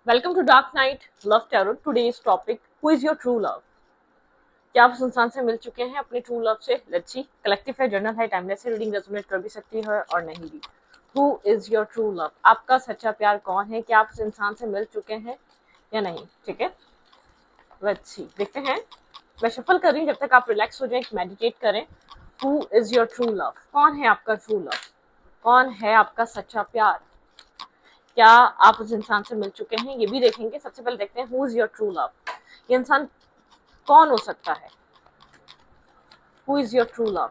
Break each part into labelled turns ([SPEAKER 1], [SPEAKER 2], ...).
[SPEAKER 1] Welcome to Dark Knight Love Tarot. Today's topic: Who is your true love? क्या आप उस इंसान से मिल चुके हैं अपने ट्रू लव से? Let's see. कलेक्टिव है, जर्नल है, टाइमलेस है, रीडिंग रेजोनेट कर भी सकती है और नहीं भी. Who is your true love? आपका सच्चा प्यार कौन है? क्या आप उस इंसान से मिल चुके हैं या नहीं? ठीक है, लेट्स सी, देखते हैं. मैं शफल कर रही हूँ जब तक आप रिलैक्स हो जाएं, मेडिटेट करें. Who is your true love? कौन है आपका ट्रू लव? कौन है आपका सच्चा प्यार? क्या आप उस इंसान से मिल चुके हैं? ये भी देखेंगे. सबसे पहले देखते हैं who is your true love. ये इंसान कौन हो सकता है? Who is your true love?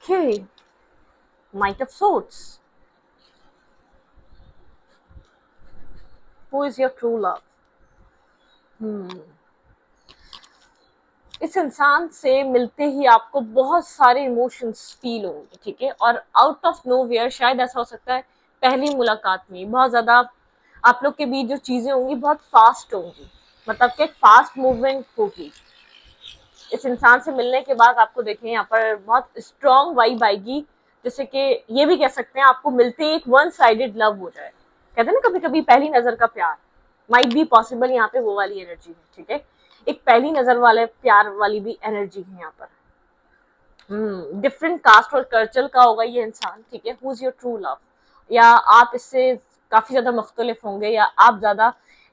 [SPEAKER 1] Okay, night of swords. Who is your true love? इस इंसान से मिलते ही आपको बहुत सारे इमोशंस फील होंगे, ठीक है. और आउट ऑफ नोवेयर शायद ऐसा हो सकता है पहली मुलाकात में बहुत ज्यादा आप लोग के बीच जो चीजें होंगी बहुत फास्ट होंगी, मतलब कि फास्ट मूवमेंट होगी. इस इंसान से मिलने के बाद आपको देखें यहाँ पर बहुत स्ट्रॉन्ग वाइब आएगी, जैसे कि ये भी कह सकते हैं आपको मिलते ही एक वन साइडेड लव हो जाए. कहते हैं ना कभी कभी पहली नजर का प्यार माइट बी पॉसिबल. यहाँ पे वो वाली एनर्जी है, ठीक है. एक पहली नजर वाले प्यार वाली भी एनर्जी है यहाँ पर. डिफरेंट कास्ट और कल्चर का होगा ये इंसान, ठीक है. Who is your true love? या आप इससे काफी ज्यादा मुख्तलिफ होंगे, या आप ज्यादा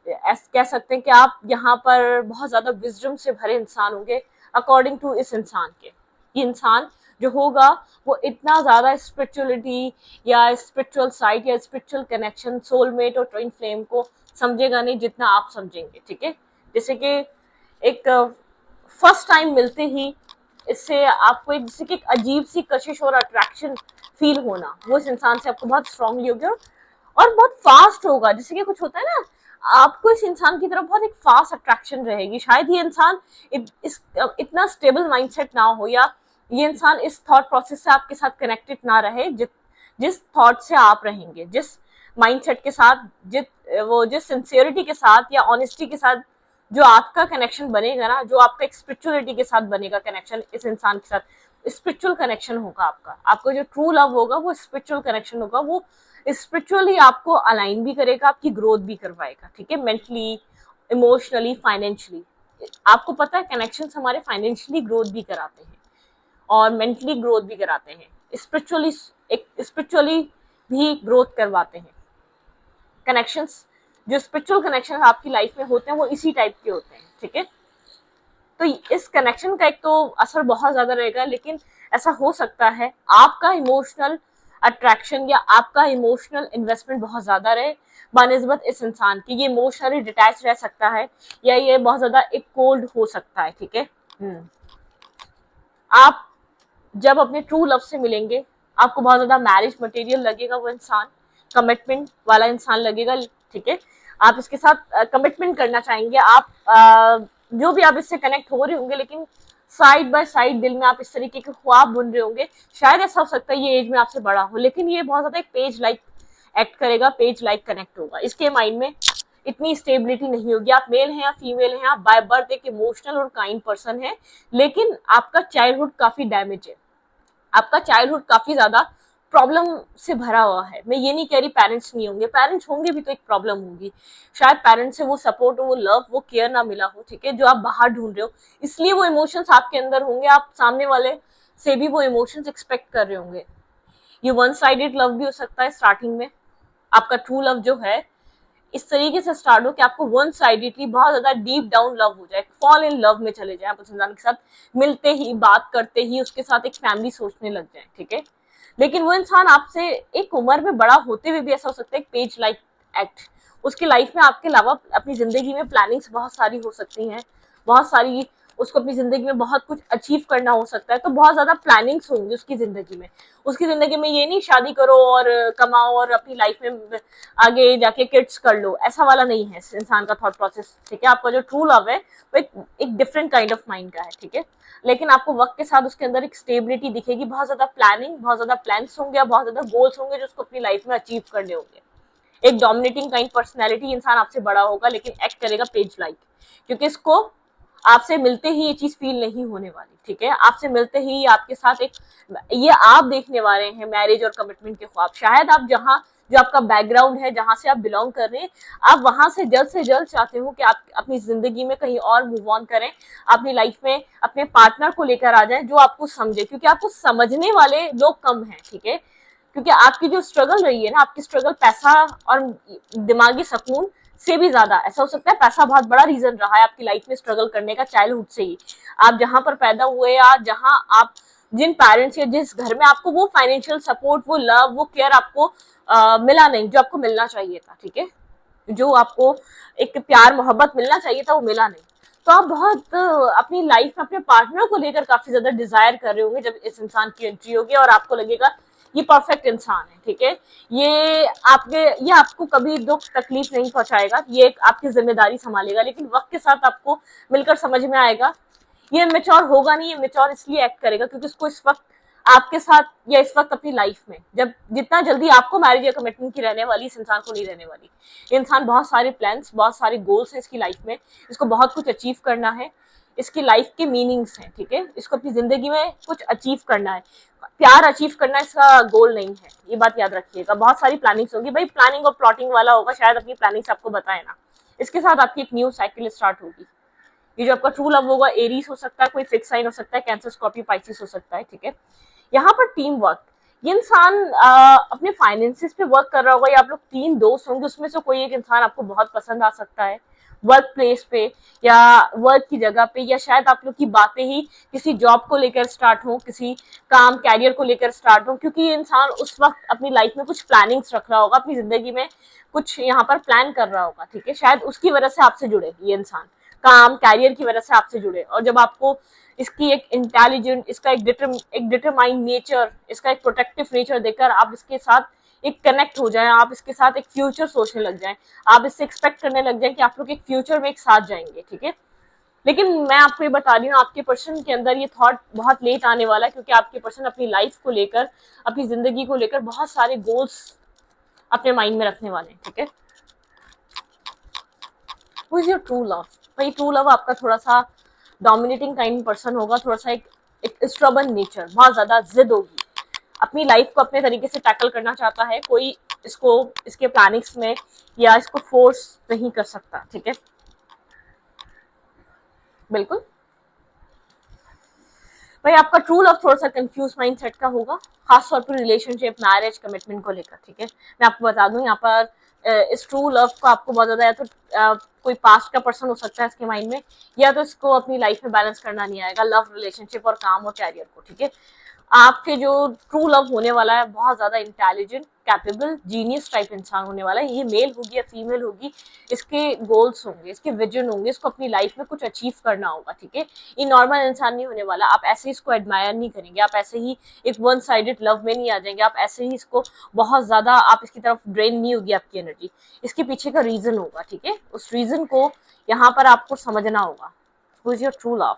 [SPEAKER 1] कह सकते हैं कि आप यहाँ पर बहुत ज्यादा विजडम से भरे इंसान होंगे अकॉर्डिंग टू इस इंसान के. ये इंसान जो होगा वो इतना ज्यादा स्पिरिचुअलिटी या स्पिरिचुअल साइट या स्पिरिचुअल कनेक्शन, सोलमेट और ट्विन फ्लेम को समझेगा नहीं जितना आप समझेंगे, ठीक है. जैसे कि एक फर्स्ट टाइम मिलते ही इससे आपको एक जैसे कि एक अजीब सी कशिश और अट्रैक्शन फील होना, वो इस इंसान से आपको बहुत स्ट्रांगली होगी और बहुत फास्ट होगा. जैसे कि कुछ होता है ना, आपको इस इंसान की तरफ बहुत एक फास्ट अट्रैक्शन रहेगी. शायद ये इंसान इतना स्टेबल माइंडसेट ना हो, या ये इंसान इस थॉट प्रोसेस से आपके साथ कनेक्टेड ना रहे जिस थॉट से आप रहेंगे, जिस माइंडसेट के साथ, जिस सिंसियरिटी के साथ या ऑनेस्टी के साथ जो आपका कनेक्शन बनेगा ना, जो आपका एक स्पिरिचुअलिटी के साथ बनेगा कनेक्शन इस इंसान के साथ, स्पिरिचुअल कनेक्शन होगा आपका जो ट्रू लव होगा वो स्पिरिचुअल कनेक्शन होगा. वो स्पिरिचुअली आपको अलाइन भी करेगा, आपकी ग्रोथ भी करवाएगा, ठीक है. Mentally, emotionally, financially. आपको पता है कनेक्शन हमारे फाइनेंशियली ग्रोथ भी कराते हैं और मेंटली ग्रोथ भी कराते हैं. स्पिरिचुअली एक स्पिरिचुअली भी ग्रोथ करवाते हैं. कनेक्शंस, जो स्पिरिचुअल कनेक्शन आपकी लाइफ में होते हैं वो इसी टाइप के होते हैं, ठीक है. तो इस कनेक्शन का एक तो असर बहुत ज्यादा रहेगा, लेकिन ऐसा हो सकता है आपका इमोशनल अट्रैक्शन या आपका इमोशनल इन्वेस्टमेंट बहुत ज्यादा रहे बानिस्बत इस इंसान की. ये इमोशनली डिटैच रह सकता है या ये बहुत ज्यादा एक कोल्ड हो सकता है, ठीक है. आप जब अपने ट्रू लव से मिलेंगे आपको बहुत ज्यादा मैरिज मटेरियल लगेगा. वो इंसान कमिटमेंट वाला इंसान लगेगा, ठीक है. आप इसके साथ कमिटमेंट करना चाहेंगे. आप जो भी आप इससे कनेक्ट हो रहे होंगे, लेकिन साइड बाय साइड दिल में आप इस तरीके के ख्वाब बुन रहे होंगे. शायद ऐसा हो सकता है ये एज में आपसे बड़ा हो, लेकिन ये बहुत ज्यादा एक पेज लाइक एक्ट करेगा, पेज लाइक कनेक्ट होगा. इसके माइंड में इतनी स्टेबिलिटी नहीं होगी. आप मेल हैं या फीमेल हैं, आप बाय बर्थ एक इमोशनल और काइंड पर्सन है, लेकिन आपका चाइल्डहुड काफी डैमेज है. आपका चाइल्डहुड काफी ज्यादा प्रॉब्लम से भरा हुआ है. मैं ये नहीं कह रही पेरेंट्स नहीं होंगे, पेरेंट्स होंगे भी तो एक प्रॉब्लम होगी. शायद पेरेंट्स से वो सपोर्ट, वो लव, वो केयर ना मिला हो, ठीक है, जो आप बाहर ढूंढ रहे हो. इसलिए वो इमोशंस आपके अंदर होंगे. आप सामने वाले से भी वो इमोशंस एक्सपेक्ट कर रहे होंगे. ये वन साइडेड लव भी हो सकता है. स्टार्टिंग में आपका ट्रू लव जो है इस तरीके से स्टार्ट हो कि आपको वन साइडेडली बहुत ज्यादा डीप डाउन लव हो जाए, फॉल इन लव में चले जाए आप उस इंसान के साथ. मिलते ही, बात करते ही उसके साथ एक फैमिली सोचने लग जाए, ठीक है. लेकिन वो इंसान आपसे एक उम्र में बड़ा होते हुए भी ऐसा हो सकता है एक पेज लाइक एक्ट. उसकी लाइफ में आपके अलावा अपनी जिंदगी में प्लानिंग्स बहुत सारी हो सकती हैं, बहुत सारी, उसको अपनी जिंदगी में बहुत कुछ अचीव करना हो सकता है. तो बहुत ज्यादा प्लानिंग्स होंगी उसकी जिंदगी में. उसकी जिंदगी में ये नहीं शादी करो और कमाओ और अपनी लाइफ में आगे जाके किड्स कर लो, ऐसा वाला नहीं है इंसान का थॉट प्रोसेस, ठीक है. आपका जो ट्रू लव है वो एक डिफरेंट काइंड ऑफ माइंड का है, ठीक है. लेकिन आपको वक्त के साथ उसके अंदर एक स्टेबिलिटी दिखेगी. बहुत ज्यादा प्लानिंग, बहुत ज्यादा प्लान्स होंगे, बहुत ज्यादा गोल्स होंगे जो उसको अपनी लाइफ में अचीव करने होंगे. एक डोमिनेटिंग काइंड पर्सनैलिटी इंसान आपसे बड़ा होगा, लेकिन एक्ट करेगा पेज लाइक, क्योंकि इसको आपसे मिलते ही ये चीज फील नहीं होने वाली, ठीक है। आपसे मिलते ही आपके साथ एक, ये आप देखने वाले हैं मैरिज और कमिटमेंट के ख्वाब। शायद आप जहाँ, जो आपका बैकग्राउंड है, जहां से आप बिलोंग कर रहे हैं, आप वहां से जल्द चाहते हो कि आप अपनी जिंदगी में कहीं और मूव ऑन करें, अपनी लाइफ में अपने पार्टनर को लेकर आ जाएं जो आपको समझे, क्योंकि आपको समझने वाले लोग कम हैं, ठीक है। क्योंकि आपकी जो स्ट्रगल रही है ना, आपकी स्ट्रगल पैसा और दिमागी सुकून से भी ज्यादा, ऐसा हो सकता है पैसा बहुत बड़ा रीजन रहा है आपकी लाइफ में स्ट्रगल करने का, चाइल्डहुड से ही। आप जहां पर पैदा हुए या जहां आप, जिन पेरेंट्स या जिस घर में आपको वो फाइनेंशियल सपोर्ट, वो लव, वो केयर आपको मिला नहीं जो आपको मिलना चाहिए था, ठीक है। जो आपको एक प्यार मोहब्बत मिलना चाहिए था वो मिला नहीं, तो आप बहुत अपनी लाइफ में अपने पार्टनर को लेकर काफी ज्यादा डिजायर कर रहे होंगे जब इस इंसान की एंट्री होगी और आपको लगेगा ये परफेक्ट इंसान है, ठीक है। ये आपको कभी दुख तकलीफ नहीं पहुंचाएगा, ये आपकी जिम्मेदारी संभालेगा, लेकिन वक्त के साथ आपको मिलकर समझ में आएगा ये मेच्योर होगा नहीं। ये मेच्योर इसलिए एक्ट करेगा क्योंकि उसको इस वक्त आपके साथ या इस वक्त अपनी लाइफ में, जब जितना जल्दी आपको मैरिज या कमिटमेंट की रहने वाली, इस इंसान को नहीं रहने वाली। ये इंसान बहुत सारे प्लान्स, बहुत सारे गोल्स हैं इसकी लाइफ में, इसको बहुत कुछ अचीव करना है, इसकी लाइफ के मीनिंग्स हैं, ठीक है। इसको अपनी जिंदगी में कुछ अचीव करना है, प्यार अचीव करना इसका गोल नहीं है, ये बात याद रखिएगा। बहुत सारी प्लानिंग्स होंगी, भाई प्लानिंग और प्लॉटिंग वाला होगा, शायद अपनी प्लानिंग्स आपको बताए ना। इसके साथ आपकी एक न्यू साइकिल स्टार्ट होगी। ये जो आपका ट्रू लव होगा, एरीज हो सकता है, कोई फिक्स साइन हो सकता है, कैंसर, स्कॉर्पियो, पाइसिस हो सकता है, ठीक है। यहाँ पर टीम वर्क, ये इंसान अपने फाइनेंसिस पे वर्क कर रहा होगा, या आप लोग 3 दोस्त होंगे, उसमें से कोई एक इंसान आपको बहुत पसंद आ सकता है वर्क प्लेस पे या वर्क की जगह पे, या शायद आप लोग की बातें ही किसी जॉब को लेकर स्टार्ट हो, किसी काम कैरियर को लेकर स्टार्ट हो, क्योंकि ये इंसान उस वक्त अपनी लाइफ में कुछ प्लानिंग्स रख रहा होगा, अपनी जिंदगी में कुछ यहाँ पर प्लान कर रहा होगा, ठीक है। शायद उसकी वजह से आपसे जुड़े ये इंसान, काम कैरियर की वजह से आपसे जुड़े, और जब आपको इसकी एक इंटेलिजेंट, इसका एक डिटरमाइंड नेचर, इसका एक प्रोटेक्टिव नेचर देखकर आप इसके साथ एक कनेक्ट हो जाए, आप इसके साथ एक फ्यूचर सोचने लग जाएं, आप इससे एक्सपेक्ट करने लग जाएं कि आप लोग एक फ्यूचर में एक साथ जाएंगे, ठीक है। लेकिन मैं आपको ये बता रही हूँ, आपके पर्सन के अंदर ये थॉट बहुत लेट आने वाला है, क्योंकि आपके पर्सन अपनी लाइफ को लेकर, अपनी जिंदगी को लेकर बहुत सारे गोल्स अपने माइंड में रखने वाले हैं, ठीक है। Who is your true love? भाई ट्रू लव आपका थोड़ा सा डोमिनेटिंग काइंड पर्सन होगा, थोड़ा सा एक स्ट्रबन नेचर, बहुत ज्यादा जिद होगी, अपनी लाइफ को अपने तरीके से टैकल करना चाहता है, कोई इसको इसके प्लानिंग्स में या इसको फोर्स नहीं कर सकता, ठीक है। बिल्कुल भाई आपका ट्रू लव थोड़ा सा कंफ्यूज माइंडसेट का होगा, खासतौर पर रिलेशनशिप, मैरिज, कमिटमेंट को लेकर, ठीक है। मैं आपको बता दूं, यहाँ पर इस ट्रू लव को आपको बहुत ज्यादा, या तो कोई पास्ट का पर्सन हो सकता है इसके माइंड में, या तो इसको अपनी लाइफ में बैलेंस करना नहीं आएगा, लव, रिलेशनशिप और काम और कैरियर को, ठीक है। आपके जो ट्रू लव होने वाला है बहुत ज्यादा इंटेलिजेंट, कैपेबल, जीनियस टाइप इंसान होने वाला है। ये मेल होगी या फीमेल होगी, इसके गोल्स होंगे, इसके विजन होंगे, इसको अपनी लाइफ में कुछ अचीव करना होगा, ठीक है। ये नॉर्मल इंसान नहीं होने वाला, आप ऐसे ही इसको एडमायर नहीं करेंगे, आप ऐसे ही एक वन साइडेड लव में नहीं आ जाएंगे, आप ऐसे ही इसको बहुत ज्यादा, आप इसकी तरफ ड्रेन नहीं होगी आपकी एनर्जी। इसके पीछे का रीजन होगा, ठीक है। उस रीजन को यहाँ पर आपको समझना होगा। Who is your true love?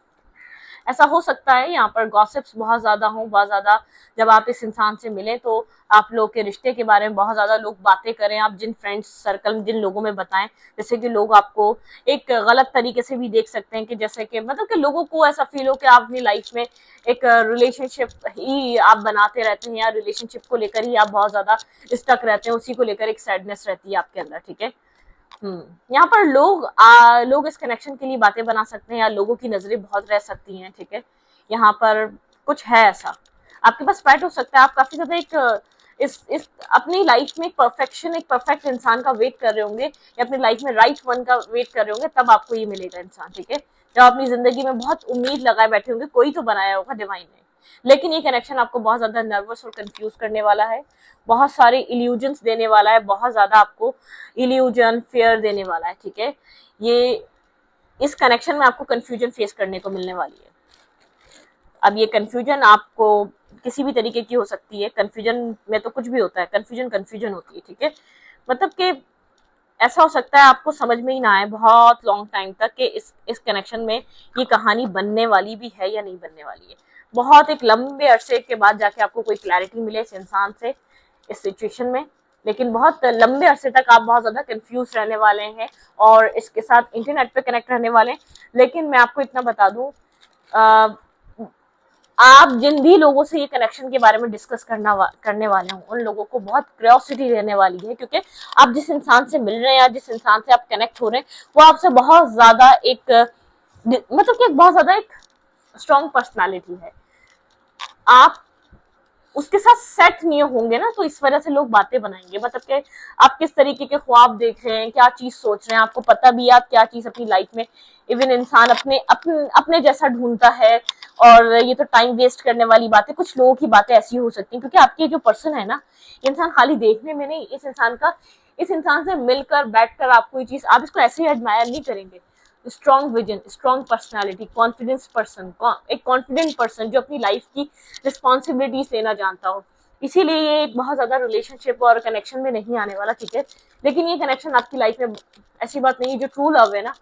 [SPEAKER 1] ऐसा हो सकता है यहाँ पर गॉसिप्स बहुत ज्यादा हो, बहुत ज्यादा जब आप इस इंसान से मिले तो आप लोग के रिश्ते के बारे में बहुत ज्यादा लोग बातें करें, आप जिन फ्रेंड्स सर्कल में जिन लोगों में बताएं, जैसे कि लोग आपको एक गलत तरीके से भी देख सकते हैं, कि जैसे कि मतलब कि लोगों को ऐसा फील हो कि आप अपनी लाइफ में एक रिलेशनशिप ही आप बनाते रहते हैं, या रिलेशनशिप को लेकर ही आप बहुत ज्यादा स्टक रहते हैं, उसी को लेकर एक सैडनेस रहती है आपके अंदर, ठीक है। यहाँ पर लोग इस कनेक्शन के लिए बातें बना सकते हैं, या लोगों की नजरें बहुत रह सकती हैं, ठीक है। यहाँ पर कुछ है ऐसा, आपके पास फाइट हो सकता है, आप काफी ज्यादा एक इस अपनी लाइफ में एक परफेक्शन, एक परफेक्ट इंसान का वेट कर रहे होंगे, या अपनी लाइफ में राइट वन का वेट कर रहे होंगे, तब आपको ये मिलेगा इंसान, ठीक है। जब अपनी जिंदगी में बहुत उम्मीद लगाए बैठे होंगे, कोई तो बनाया होगा डिवाइन ने, लेकिन ये कनेक्शन आपको बहुत ज्यादा नर्वस और कंफ्यूज करने वाला है, बहुत सारे इल्यूजन्स देने वाला है, बहुत ज्यादा आपको इल्यूजन, फेयर देने वाला है, ठीक है। ये इस कनेक्शन में आपको कंफ्यूजन फेस करने को मिलने वाली है। अब ये कंफ्यूजन आपको किसी भी तरीके की हो सकती है, कंफ्यूजन में तो कुछ भी होता है, कंफ्यूजन होती है, ठीक है। मतलब कि ऐसा हो सकता है आपको समझ में ही ना आए बहुत लॉन्ग टाइम तक कि इस कनेक्शन में ये कहानी बनने वाली भी है या नहीं बनने वाली है। बहुत एक लंबे अरसे के बाद जाके आपको कोई क्लैरिटी मिले इस इंसान से, इस सिचुएशन में, लेकिन बहुत लंबे अरसे तक आप बहुत ज्यादा कंफ्यूज रहने वाले हैं और इसके साथ इंटरनेट पे कनेक्ट रहने वाले हैं। लेकिन मैं आपको इतना बता दूं, आप जिन भी लोगों से ये कनेक्शन के बारे में डिस्कस करने वाले हो, उन लोगों को बहुत क्यूरियोसिटी रहने वाली है, क्योंकि आप जिस इंसान से मिल रहे हैं या जिस इंसान से आप कनेक्ट हो रहे हैं वो आपसे बहुत ज्यादा एक मतलब कि बहुत ज्यादा एक स्ट्रॉन्ग पर्सनालिटी है। आप उसके साथ सेट नहीं होंगे ना, तो इस वजह से लोग बातें बनाएंगे, मतलब कि आप किस तरीके के ख्वाब देख रहे हैं, क्या चीज सोच रहे हैं, आपको पता भी है आप क्या चीज अपनी लाइफ में, इवन इंसान अपने जैसा ढूंढता है। और ये तो टाइम वेस्ट करने वाली बात है, कुछ लोगों की बातें ऐसी हो सकती हैं, क्योंकि आपके जो पर्सन है ना, इंसान खाली देखने में नहीं, इस इंसान से मिलकर बैठकर आपको ये चीज, आप इसको ऐसे ही एडमायर नहीं करेंगे। Strong vision, strong personality, confidence person, एक कॉन्फिडेंट पर्सन जो अपनी लाइफ की रिस्पॉन्सिबिलिटीज लेना जानता हो। इसीलिए ये एक बहुत ज्यादा रिलेशनशिप और कनेक्शन में नहीं आने वाला, ठीक है। लेकिन ये कनेक्शन आपकी लाइफ में, ऐसी बात नहीं है, जो ट्रू लव है ना,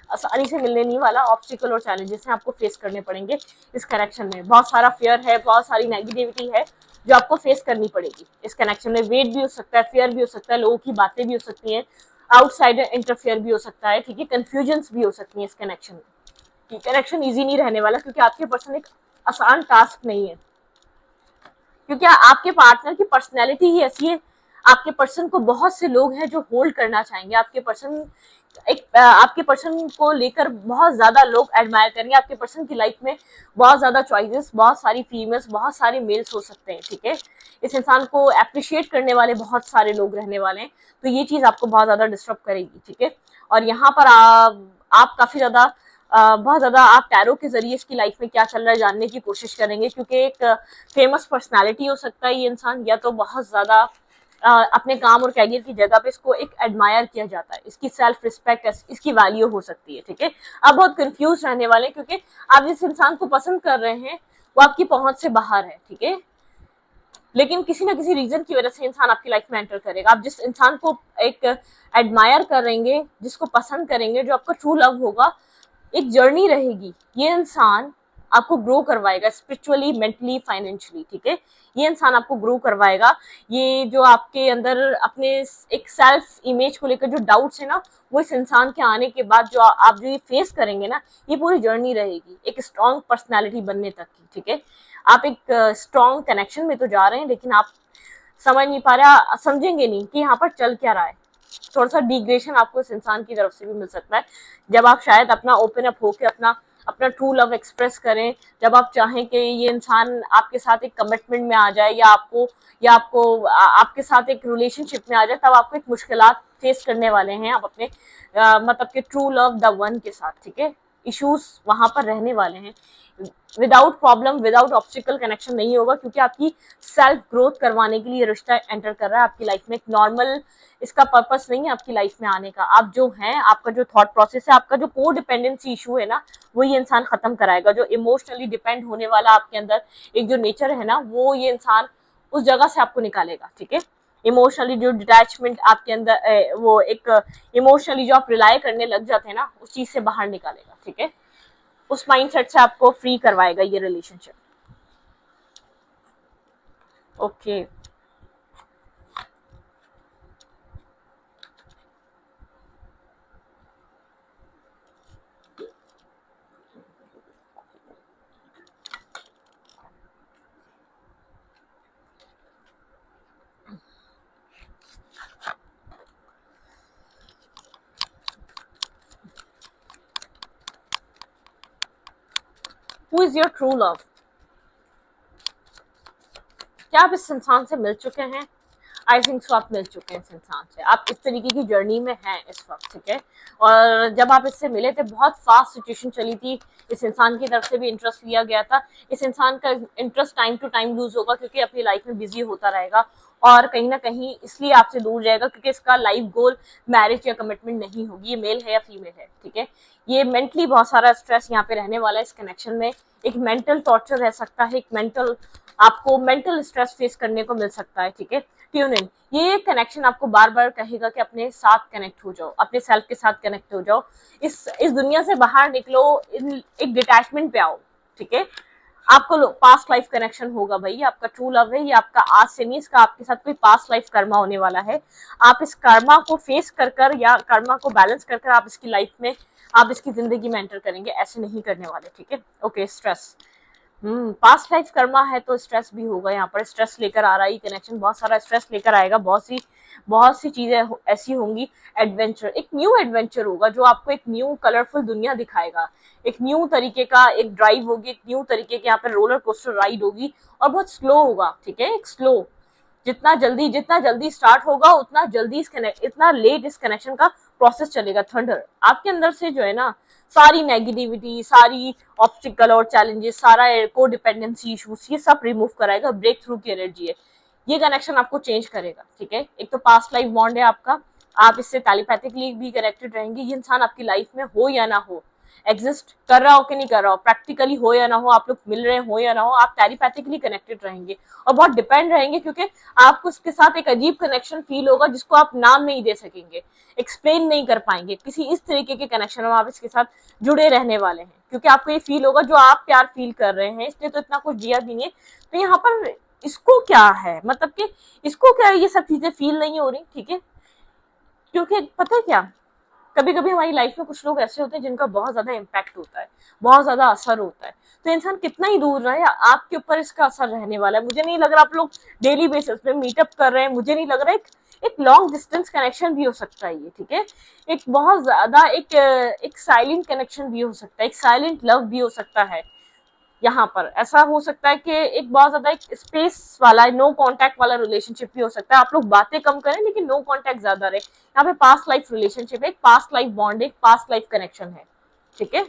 [SPEAKER 1] आसानी से मिलने नहीं वाला। ऑब्स्टिकल और चैलेंजेस हैं, आपको फेस करने पड़ेंगे इस कनेक्शन में। बहुत सारा फियर है, बहुत सारी नेगेटिविटी है जो आपको फेस करनी पड़ेगी इस कनेक्शन में। वेट भी हो सकता है, फियर भी हो सकता है, लोगों की बातें भी हो सकती हैं, आउटसाइडर इंटरफेयर भी हो सकता है, ठीक है, कंफ्यूजन्स भी हो सकती है इस कनेक्शन में। कनेक्शन इजी नहीं रहने वाला, क्योंकि आपके पर्सन एक आसान टास्क नहीं है, क्योंकि आपके पार्टनर की पर्सनैलिटी ही ऐसी है। आपके पर्सन को बहुत से लोग हैं जो होल्ड करना चाहेंगे, आपके पर्सन को लेकर बहुत ज्यादा लोग एडमायर करेंगे। आपके पर्सन की लाइफ में बहुत ज्यादा चॉइसेस, बहुत सारी फीमेल्स, बहुत सारे मेल्स हो सकते हैं, ठीक है। इस इंसान को अप्रिशिएट करने वाले बहुत सारे लोग रहने वाले हैं, तो ये चीज आपको बहुत ज्यादा डिस्टर्ब करेगी, ठीक है। और यहाँ पर आप काफी ज्यादा बहुत ज्यादा आप टैरो के जरिए इसकी लाइफ में क्या चल रहा है जानने की कोशिश करेंगे, क्योंकि एक फेमस पर्सनालिटी हो सकता है ये इंसान, या तो बहुत ज्यादा अपने काम और कैरियर की जगह पे इसको एक एडमायर किया जाता है, इसकी सेल्फ रिस्पेक्ट, इसकी वैल्यू हो सकती है, ठीक है। आप बहुत कंफ्यूज रहने वाले हैं, क्योंकि आप जिस इंसान को पसंद कर रहे हैं वो आपकी पहुंच से बाहर है, ठीक है। लेकिन किसी ना किसी रीजन की वजह से इंसान आपकी लाइफ में एंटर करेगा। आप जिस इंसान को एक एडमायर करेंगे, जिसको पसंद करेंगे, जो आपका ट्रू लव होगा, एक जर्नी रहेगी। ये इंसान आपको ग्रो करवाएगा स्पिरिचुअली, मेंटली, फाइनेंशियली, ठीक है। ये इंसान आपको ग्रो करवाएगा। ये जो आपके अंदर अपने एक सेल्फ इमेज को लेकर जो डाउट्स है ना, वो इस इंसान के आने के बाद जो आप जो ये फेस करेंगे ना, ये पूरी जर्नी रहेगी एक स्ट्रॉन्ग पर्सनालिटी बनने तक की, ठीक है। आप एक स्ट्रॉन्ग कनेक्शन में तो जा रहे हैं, लेकिन आप समझ नहीं पा रहे, समझेंगे नहीं कि यहाँ पर चल क्या रहा है। थोड़ा सा डिग्रेशन आपको इस इंसान की तरफ से भी मिल सकता है, जब आप शायद अपना ओपन अप होकर अपना अपना ट्रू लव एक्सप्रेस करें, जब आप चाहें कि ये इंसान आपके साथ एक कमिटमेंट में आ जाए, या आपको आपके साथ एक रिलेशनशिप में आ जाए, तब आपको एक मुश्किलात फेस करने वाले हैं आप अपने मतलब कि ट्रू लव द वन के साथ, ठीक है। इश्यूज वहां पर रहने वाले हैं। Without problem, without obstacle connection नहीं होगा, क्योंकि आपकी सेल्फ ग्रोथ करवाने के लिए रिश्ता एंटर कर रहा है आपकी लाइफ में। एक नॉर्मल इसका पर्पस नहीं है आपकी लाइफ में आने का। आप जो हैं, आपका जो थॉट प्रोसेस है, आपका जो को डिपेंडेंसी इशू है ना, वो ये इंसान खत्म कराएगा। जो इमोशनली डिपेंड होने वाला आपके अंदर एक जो नेचर है ना, वो ये इंसान उस जगह से आपको निकालेगा, ठीक है। इमोशनली जो डिटैचमेंट आपके अंदर, वो एक इमोशनली जो आप रिलाई करने लग जाते हैं ना, उस चीज से बाहर निकालेगा, ठीक है। उस माइंडसेट से आपको फ्री करवाएगा ये relationship. Okay, who is your true love? क्या आप इस इंसान से मिल चुके हैं? आई थिंक सो, आप मिल चुके हैं इस इंसान से, आप इस तरीके की जर्नी में हैं इस वक्त, ठीक है। और जब आप इससे मिले थे, बहुत फास्ट सिचुएशन चली थी, इस इंसान की तरफ से भी इंटरेस्ट लिया गया था। इस इंसान का interest time to time lose होगा, क्योंकि अपनी लाइफ में बिजी होता रहेगा, और कहीं ना कहीं इसलिए आपसे दूर जाएगा, क्योंकि इसका लाइफ गोल मैरिज या कमिटमेंट नहीं होगी। ये मेल है या फीमेल है, ठीक है। ये मेंटली बहुत सारा स्ट्रेस यहाँ पे रहने वाला है इस कनेक्शन में। एक मेंटल टॉर्चर रह सकता है, एक आपको मेंटल स्ट्रेस फेस करने को मिल सकता है, ठीक है। ट्यून इन, ये कनेक्शन आपको बार बार कहेगा कि अपने साथ कनेक्ट हो जाओ, अपने सेल्फ के साथ कनेक्ट हो जाओ, इस दुनिया से बाहर निकलो, एक डिटैचमेंट पे आओ, ठीक है। आपको पास्ट लाइफ कनेक्शन होगा भाई, आपका ट्रू लव है ये, आपका आज से नहीं, इसका आपके साथ कोई पास्ट लाइफ कर्मा होने वाला है। आप इस कर्मा को फेस कर कर या कर्मा को बैलेंस कर कर आप इसकी लाइफ में, आप इसकी जिंदगी में एंटर करेंगे, ऐसे नहीं करने वाले, ठीक है। Okay, stress, past life Karma है तो स्ट्रेस भी होगा, यहाँ पर स्ट्रेस लेकर आ रहा है कनेक्शन, बहुत सारा स्ट्रेस लेकर आएगा, बहुत सी चीजें ऐसी होंगी। एडवेंचर, एक न्यू एडवेंचर होगा जो आपको एक न्यू कलरफुल दुनिया दिखाएगा, एक न्यू तरीके का एक ड्राइव होगी, एक न्यू तरीके के यहाँ पर रोलर कोस्टर राइड होगी, और बहुत स्लो होगा, ठीक है, एक स्लो, जितना जल्दी स्टार्ट होगा उतना जल्दी इतना लेट इस कनेक्शन का प्रोसेस चलेगा। थंडर, आपके अंदर से जो है ना सारी नेगेटिविटी, सारी ऑब्स्टिकल और चैलेंजेस, सारा को डिपेंडेंसी इश्यूज, ये सब रिमूव कराएगा, ब्रेक थ्रू की एनर्जी है ये कनेक्शन, आपको चेंज करेगा, ठीक है। एक तो पास्ट लाइफ बॉन्ड है आपका, आप इससे टेलीपैथिकली भी कनेक्टेड रहेंगे, ये इंसान आपकी लाइफ में हो या ना हो, एग्जिस्ट कर रहा हो कि नहीं कर रहा हो, प्रैक्टिकली हो या ना हो, आप लोग मिल रहे हो या ना हो, आप टेलीपैथिकली कनेक्टेड रहेंगे और बहुत डिपेंड रहेंगे, क्योंकि आपको उसके साथ एक अजीब कनेक्शन फील होगा जिसको आप नाम नहीं दे सकेंगे, एक्सप्लेन नहीं कर पाएंगे, किसी इस तरीके के कनेक्शन में आप इसके साथ जुड़े रहने वाले हैं, क्योंकि आपको ये फील होगा जो आप प्यार फील कर रहे हैं, इसने तो इतना कुछ दिया भी नहीं है, तो यहाँ पर इसको क्या है, मतलब कि इसको क्या ये सब चीजें फील नहीं हो रही, ठीक है। क्योंकि पता है क्या, कभी कभी हमारी लाइफ में कुछ लोग ऐसे होते हैं जिनका बहुत ज्यादा इम्पैक्ट होता है, बहुत ज्यादा असर होता है, तो इंसान कितना ही दूर रहे आपके ऊपर इसका असर रहने वाला है। मुझे नहीं लग रहा आप लोग डेली बेसिस पे मीटअप कर रहे हैं, मुझे नहीं लग रहा एक लॉन्ग डिस्टेंस कनेक्शन भी हो सकता है ये, ठीक है, एक बहुत ज्यादा एक साइलेंट कनेक्शन भी हो सकता है, एक साइलेंट लव भी हो सकता है। यहाँ पर ऐसा हो सकता है कि एक बहुत ज्यादा एक स्पेस वाला, नो कांटेक्ट वाला रिलेशनशिप भी हो सकता है, आप लोग बातें कम करें लेकिन नो कांटेक्ट ज्यादा रहे, यहाँ पे पास्ट लाइफ रिलेशनशिप है, एक पास्ट लाइफ बॉन्ड, एक पास्ट लाइफ कनेक्शन है, ठीक है।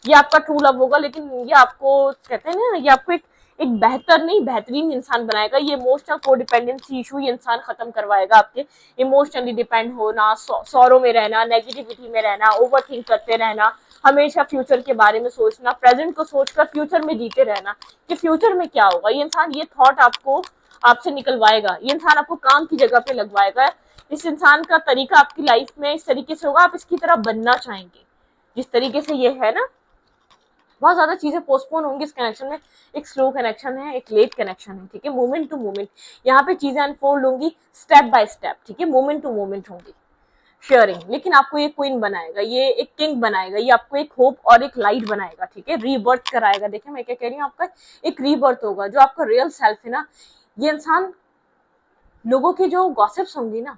[SPEAKER 1] ये आपका ट्रू लव होगा, लेकिन ये आपको कहते हैं ना, ये आपको एक बेहतर नहीं बेहतरीन इंसान बनाएगा, ये इमोशनल कोडिपेंडेंसी इशू ये इंसान खत्म करवाएगा, आपके इमोशनली डिपेंड होना, सौरों में रहना, नेगेटिविटी में रहना, ओवर थिंक करते रहना, हमेशा फ्यूचर के बारे में सोचना, प्रेजेंट को सोचकर फ्यूचर में जीते रहना कि फ्यूचर में क्या होगा, ये इंसान ये थॉट आपको आपसे निकलवाएगा, ये इंसान आपको काम की जगह पे लगवाएगा, इस इंसान का तरीका आपकी लाइफ में इस तरीके से होगा, आप इसकी तरह बनना चाहेंगे जिस तरीके से ये है ना। बहुत ज्यादा चीजें पोस्टपोन होंगी इस कनेक्शन में, एक स्लो कनेक्शन है, एक लेट कनेक्शन है, ठीक है, मोमेंट टू मोमेंट यहाँ पे चीजें अनफोल्ड होंगी, स्टेप बाय स्टेप, ठीक है, मोमेंट टू मोमेंट होंगी शेयरिंग, लेकिन आपको ये क्वीन बनाएगा, ये एक किंग बनाएगा, ये आपको एक होप और एक लाइट बनाएगा, ठीक है, रीबर्थ कराएगा। देखिए मैं क्या कह रही हूँ, आपका एक रीबर्थ होगा, जो आपका रियल सेल्फ है ना, ये इंसान लोगों की जो गॉसिप्स होंगी ना,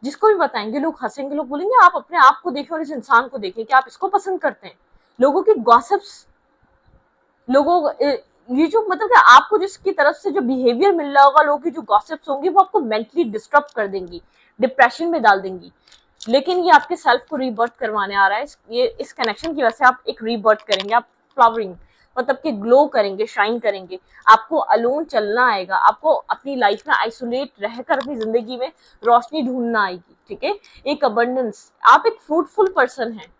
[SPEAKER 1] जिसको भी बताएंगे लोग हंसेंगे, लोग बोलेंगे आप अपने आप को देखें और इस इंसान को देखें कि आप इसको पसंद करते हैं। लोगों की गॉसिप्स, लोगों ये जो मतलब कि आपको जिसकी तरफ से जो बिहेवियर मिल रहा होगा, लोगों की जो गॉसिप्स होंगी वो आपको मेंटली डिस्टर्ब कर देंगी, डिप्रेशन में डाल देंगी, लेकिन ये आपके सेल्फ को रीबर्थ करवाने आ रहा है, ये इस कनेक्शन की वजह से आप एक रीबर्थ करेंगे, आप फ्लावरिंग मतलब कि ग्लो करेंगे, शाइन करेंगे, आपको अलोन चलना आएगा, आपको अपनी लाइफ में आइसोलेट रहकर अपनी जिंदगी में रोशनी ढूंढना आएगी, ठीक है, एक अबंडेंस, आप एक फ्रूटफुल पर्सन हैं,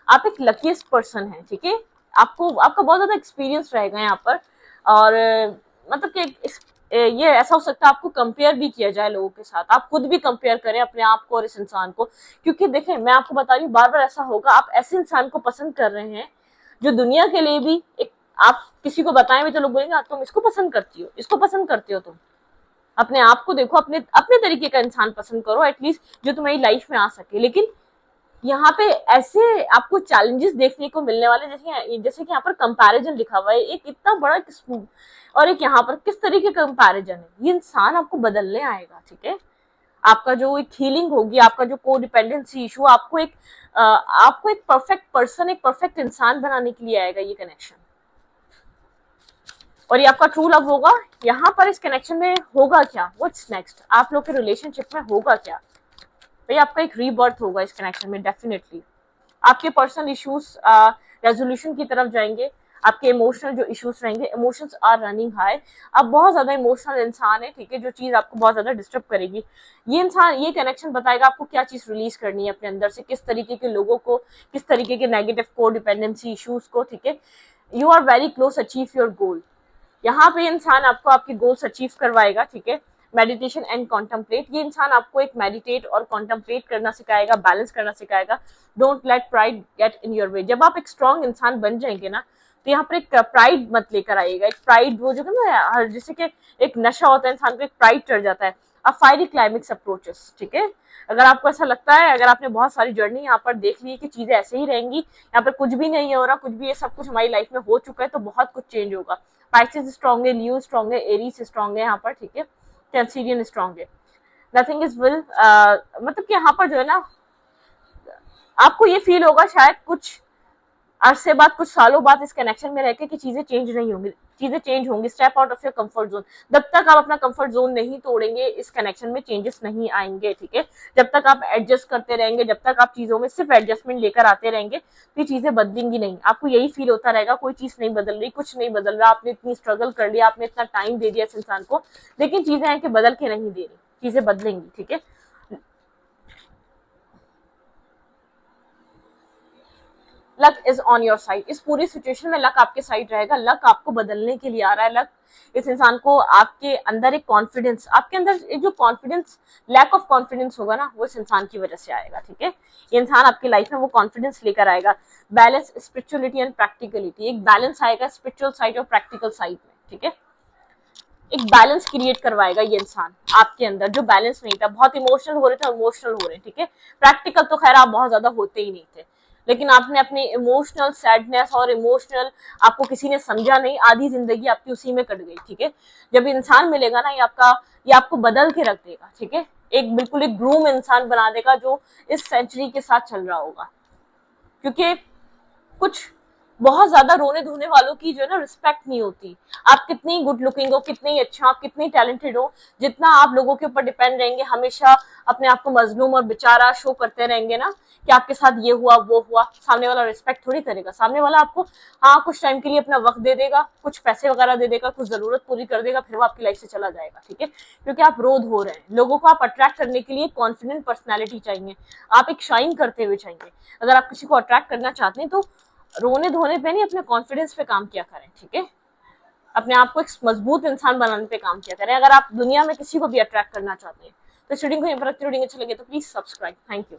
[SPEAKER 1] आप एक लकीस्ट पर्सन हैं, ठीक है, आपको आपका बहुत ज्यादा एक्सपीरियंस रहेगा यहाँ पर, और मतलब कि ये ऐसा हो सकता है आपको कंपेयर भी किया जाए लोगों के साथ, आप खुद भी कंपेयर करें अपने आप को और इस इंसान को, क्योंकि देखें मैं आपको बता रही हूँ बार बार ऐसा होगा, आप ऐसे इंसान को पसंद कर रहे हैं जो दुनिया के लिए भी एक, आप किसी को बताएं भी तो लोग बोलेंगे तुम इसको पसंद करती हो, इसको पसंद करते हो, तुम अपने आप को देखो, अपने अपने तरीके का इंसान पसंद करो एटलीस्ट, जो तुम्हारी लाइफ में आ सके। लेकिन यहाँ पे ऐसे आपको चैलेंजेस देखने को मिलने वाले, जैसे कि यहाँ पर कंपैरिजन लिखा हुआ है, एक इतना बड़ा और एक यहाँ पर किस तरीके का कंपैरिजन है, ये इंसान आपको बदलने आएगा, ठीक है, आपका जो एक हीलिंग होगी, आपका जो को डिपेंडेंसी इशू, आपको एक परफेक्ट पर्सन, एक परफेक्ट इंसान बनाने के लिए आएगा ये कनेक्शन, और ये आपका ट्रू लव होगा। यहाँ पर इस कनेक्शन में होगा क्या, व्हाट्स नेक्स्ट, आप लोग के रिलेशनशिप में होगा क्या, भाई आपका एक रीबर्थ होगा इस कनेक्शन में, डेफिनेटली आपके पर्सनल इश्यूज रेजोल्यूशन की तरफ जाएंगे, आपके इमोशनल जो इश्यूज रहेंगे, इमोशंस आर रनिंग हाई, आप बहुत ज्यादा इमोशनल इंसान है, ठीक है, जो चीज आपको बहुत ज्यादा डिस्टर्ब करेगी, ये इंसान, ये कनेक्शन बताएगा आपको क्या चीज रिलीज करनी है अपने अंदर से, किस तरीके के लोगों को, किस तरीके के नेगेटिव को डिपेंडेंसी इश्यूज को, ठीक है, you are very close achieve your goal, यहाँ पे इंसान आपको आपके गोल्स अचीव करवाएगा, ठीक है, मेडिटेशन एंड कॉन्टम्पलेट, ये इंसान आपको एक मेडिटेट और कॉन्टम्पलेट करना सिखाएगा, बैलेंस करना सिखाएगा, don't let pride get in your way, जब आप एक स्ट्रॉन्ग इंसान बन जाएंगे ना, तो यहाँ पर एक प्राइड मत लेकर आइएगा, एक प्राइड वो जो ना जैसे कि एक नशा होता है इंसान को, एक प्राइड चढ़ जाता है। अब फायरी क्लाइमेक्स अप्रोचेस, ठीक है, अगर आपको ऐसा लगता है, अगर आपने बहुत सारी जर्नी यहाँ पर देख ली कि चीजें ऐसे ही रहेंगी, यहाँ पर कुछ भी नहीं हो रहा, कुछ भी ये सब कुछ हमारी लाइफ में हो चुका है, तो बहुत कुछ चेंज होगा। पाइसेस स्ट्रॉन्ग है, लियो स्ट्रॉन्ग है, एरीज स्ट्रॉन्ग है यहाँ पर, ठीक है, कैंसिरियन स्ट्रॉन्ग है। नथिंग इज विल, मतलब कि यहाँ पर जो है ना आपको ये फील होगा शायद कुछ अरसे बाद, कुछ सालों बाद इस कनेक्शन में रहकर कि चीजें चेंज नहीं होंगी, चीजें चेंज होंगी। Step out of your comfort zone. जब तक आप अपना कंफर्ट जोन नहीं तोड़ेंगे, इस कनेक्शन में चेंजेस नहीं आएंगे, ठीक है। जब तक आप एडजस्ट करते रहेंगे, जब तक आप चीजों में सिर्फ एडजस्टमेंट लेकर आते रहेंगे, तो ये चीजें बदलेंगी नहीं। आपको यही फील होता रहेगा कोई चीज नहीं बदल रही, कुछ नहीं बदल रहा, आपने इतनी स्ट्रगल कर लिया, आपने इतना टाइम दे दिया इस इंसान को, लेकिन चीजें हैं कि बदल के नहीं दे रही, चीजें बदलेंगी, ठीक है। Luck is on your side. इस पूरी सिचुएशन में लक आपके साइड रहेगा, लक आपको बदलने के लिए आ रहा है। लक इस इंसान को, आपके अंदर एक कॉन्फिडेंस, आपके अंदर एक जो कॉन्फिडेंस, लैक ऑफ कॉन्फिडेंस होगा ना, वो इस इंसान की वजह से आएगा, ठीक है। ये इंसान आपकी लाइफ में वो कॉन्फिडेंस लेकर आएगा। बैलेंस स्पिरिचुअलिटी एंड प्रैक्टिकलिटी, एक बैलेंस आएगा स्पिरिचुअल साइड और प्रैक्टिकल साइड में, ठीक है। एक बैलेंस क्रिएट करवाएगा ये इंसान आपके अंदर, जो बैलेंस नहीं था। बहुत इमोशनल हो रहे थे, इमोशनल हो रहे हैं, ठीक है। प्रैक्टिकल तो खैर आप बहुत ज्यादा होते ही नहीं थे, लेकिन आपने अपनी इमोशनल सैडनेस और इमोशनल, आपको किसी ने समझा नहीं, आधी जिंदगी आपकी उसी में कट गई, ठीक है। जब इंसान मिलेगा ना, ये आपको बदल के रख देगा, ठीक है। एक बिल्कुल एक ग्रूम इंसान बना देगा जो इस सेंचुरी के साथ चल रहा होगा। क्योंकि कुछ बहुत ज्यादा रोने धोने वालों की जो है ना रिस्पेक्ट नहीं होती। आप कितनी गुड लुकिंग हो, कितनी अच्छा, आप कितनी टैलेंटेड हो, जितना आप लोगों के ऊपर डिपेंड रहेंगे, हमेशा अपने आप को मजलूम और बेचारा शो करते रहेंगे ना कि आपके साथ ये हुआ वो हुआ, सामने वाला रिस्पेक्ट थोड़ी करेगा। सामने वाला आपको हाँ कुछ टाइम के लिए अपना वक्त दे देगा, कुछ पैसे वगैरह दे देगा, कुछ जरूरत पूरी कर देगा, फिर वो आपकी लाइफ से चला जाएगा, ठीक है। क्योंकि आप रो धो रहे हैं। लोगों को आप अट्रैक्ट करने के लिए कॉन्फिडेंट पर्सनैलिटी चाहिए, आप एक शाइन करते हुए चाहिए। अगर आप किसी को अट्रैक्ट करना चाहते हैं तो रोने धोने पे नहीं, अपने कॉन्फिडेंस पे काम किया करें, ठीक है। अपने आप को एक मजबूत इंसान बनाने पे काम किया करें, अगर आप दुनिया में किसी को भी अट्रैक्ट करना चाहते हैं। तो इस रीडिंग को यहाँ पर रखते, रीडिंग अच्छा लगे तो प्लीज सब्सक्राइब। Thank you.